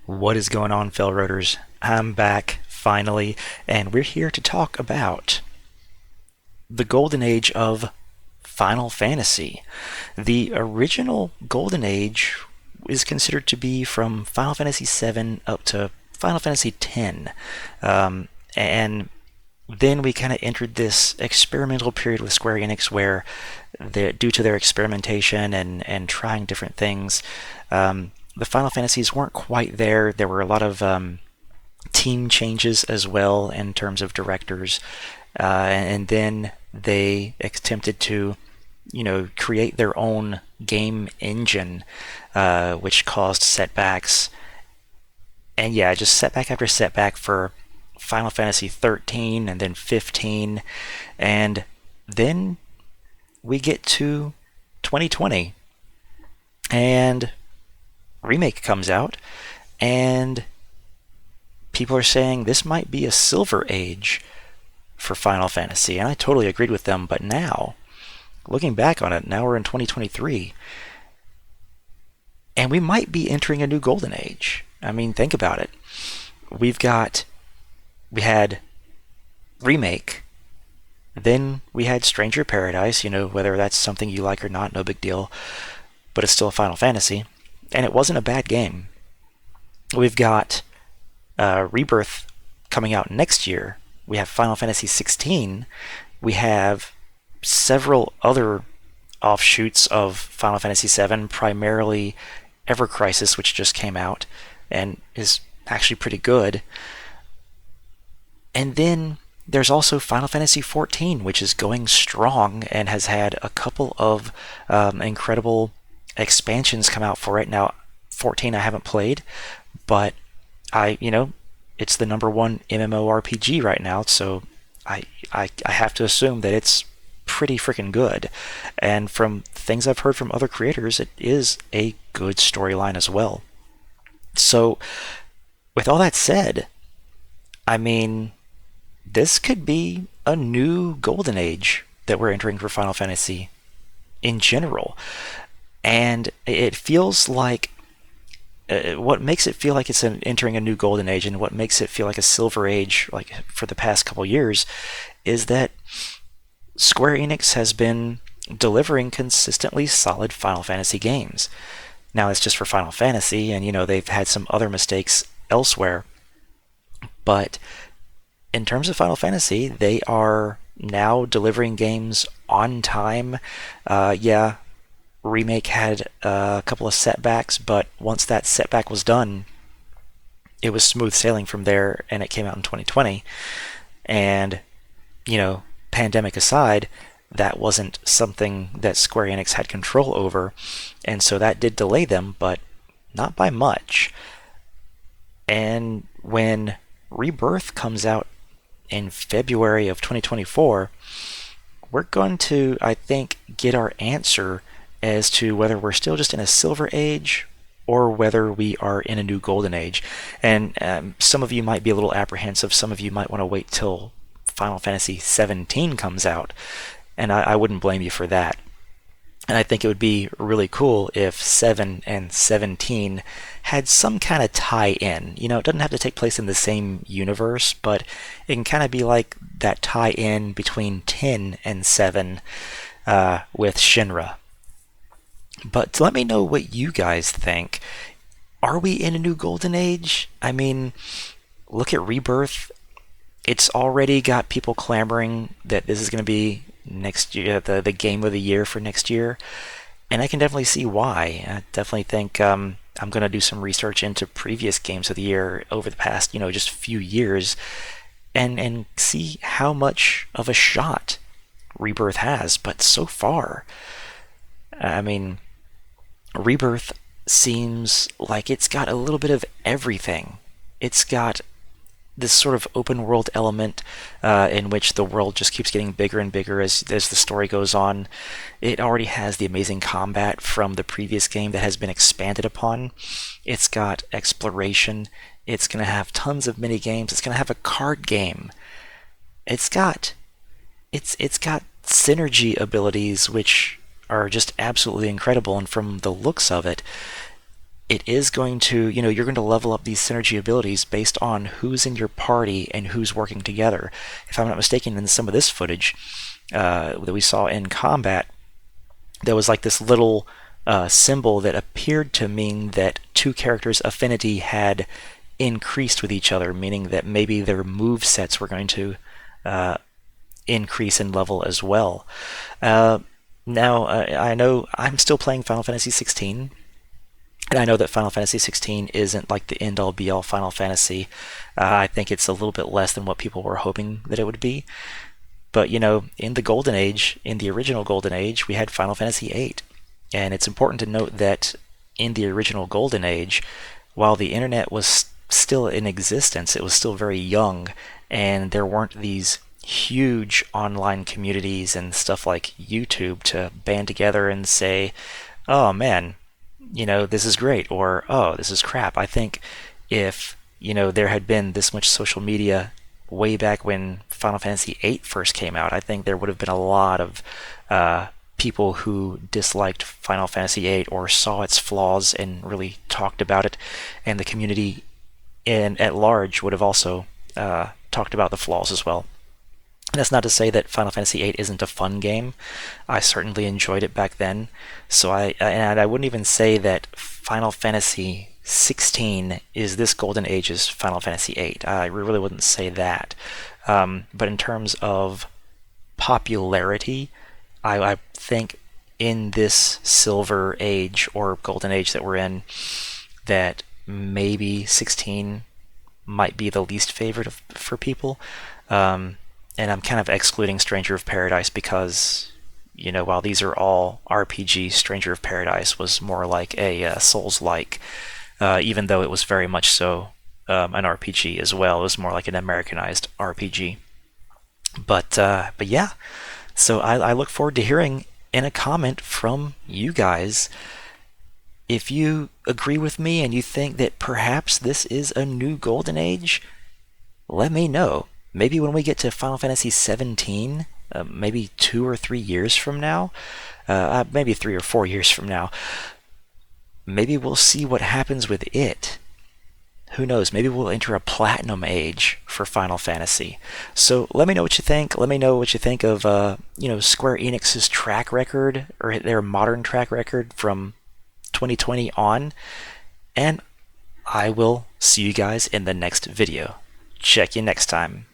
What is going on, Failroaders? I'm back, finally, and we're here to talk about the golden age of Final Fantasy. The original golden age is considered to be from Final Fantasy VII up to Final Fantasy X. And then we kind of entered this experimental period with Square Enix where, due to their experimentation and trying different things, the Final Fantasies weren't quite there. There were a lot of team changes as well in terms of directors, and then they attempted to, create their own game engine, which caused setbacks. And yeah, just setback after setback for Final Fantasy 13 and then 15, and then we get to 2020, and Remake comes out, and people are saying this might be a silver age for Final Fantasy, and I totally agreed with them. But now, looking back on it, now we're in 2023, and we might be entering a new golden age. I mean, think about it. We had Remake, then we had Stranger Paradise, whether that's something you like or not, no big deal, but it's still a Final Fantasy, and it wasn't a bad game. We've got Rebirth coming out next year. We have Final Fantasy 16. We have several other offshoots of Final Fantasy VII, primarily Ever Crisis, which just came out and is actually pretty good. And then there's also Final Fantasy XIV, which is going strong and has had a couple of incredible expansions come out for it. Now, 14 I haven't played, but it's the number one MMORPG right now, so I have to assume that it's pretty freaking good. And from things I've heard from other creators, it is a good storyline as well. So, with all that said, I mean, this could be a new golden age that we're entering for Final Fantasy in general. And it feels like what makes it feel like it's entering a new golden age, and what makes it feel like a silver age, like for the past couple years, is that Square Enix has been delivering consistently solid Final Fantasy games. Now it's just for Final Fantasy, and they've had some other mistakes elsewhere, but in terms of Final Fantasy, they are now delivering games on time. Yeah, Remake had a couple of setbacks, but once that setback was done, it was smooth sailing from there, and it came out in 2020. And, pandemic aside, that wasn't something that Square Enix had control over, and so that did delay them, but not by much. And when Rebirth comes out in February of 2024, we're going to, I think, get our answer as to whether we're still just in a silver age or whether we are in a new golden age. And some of you might be a little apprehensive. Some of you might want to wait till Final Fantasy XVII comes out, and I wouldn't blame you for that. And I think it would be really cool if 7 and 17 had some kind of tie-in. It doesn't have to take place in the same universe, but it can kind of be like that tie-in between 10 and 7 with Shinra. But let me know what you guys think. Are we in a new golden age? I mean, look at Rebirth. It's already got people clamoring that this is going to be next year, the game of the year for next year, and I can definitely see why. I definitely think I'm going to do some research into previous games of the year over the past, just few years, and see how much of a shot Rebirth has. But so far, I mean, Rebirth seems like it's got a little bit of everything. It's got this sort of open world element in which the world just keeps getting bigger and bigger as the story goes on. It already has the amazing combat from the previous game that has been expanded upon. It's got exploration. It's going to have tons of mini games. It's going to have a card game. It's got synergy abilities which are just absolutely incredible, and from the looks of it, it is going to, you're going to level up these synergy abilities based on who's in your party and who's working together. If I'm not mistaken, in some of this footage that we saw in combat, there was like this little symbol that appeared to mean that two characters' affinity had increased with each other, meaning that maybe their move sets were going to increase in level as well. Now, I know I'm still playing Final Fantasy 16, and I know that Final Fantasy 16 isn't like the end all be all Final Fantasy. I think it's a little bit less than what people were hoping that it would be. But in the Golden Age, in the original Golden Age, we had Final Fantasy VIII. And it's important to note that in the original Golden Age, while the internet was still in existence, it was still very young, and there weren't these huge online communities and stuff like YouTube to band together and say, oh man, this is great, or oh, this is crap. I think if, there had been this much social media way back when Final Fantasy VIII first came out, I think there would have been a lot of people who disliked Final Fantasy VIII or saw its flaws and really talked about it, and the community at large would have also talked about the flaws as well. And that's not to say that Final Fantasy VIII isn't a fun game. I certainly enjoyed it back then. So I wouldn't even say that Final Fantasy 16 is this Golden Age's Final Fantasy VIII. I really wouldn't say that. But in terms of popularity, I think in this Silver Age or Golden Age that we're in, that maybe 16 might be the least favorite for people. And I'm kind of excluding Stranger of Paradise because, while these are all RPGs, Stranger of Paradise was more like a Souls-like, even though it was very much so an RPG as well. It was more like an Americanized RPG. But yeah, so I look forward to hearing in a comment from you guys if you agree with me and you think that perhaps this is a new Golden Age. Let me know. Maybe when we get to Final Fantasy XVII, maybe 2 or 3 years from now, maybe 3 or 4 years from now, maybe we'll see what happens with it. Who knows? Maybe we'll enter a platinum age for Final Fantasy. So let me know what you think. Let me know what you think of, Square Enix's track record, or their modern track record from 2020 on. And I will see you guys in the next video. Check you next time.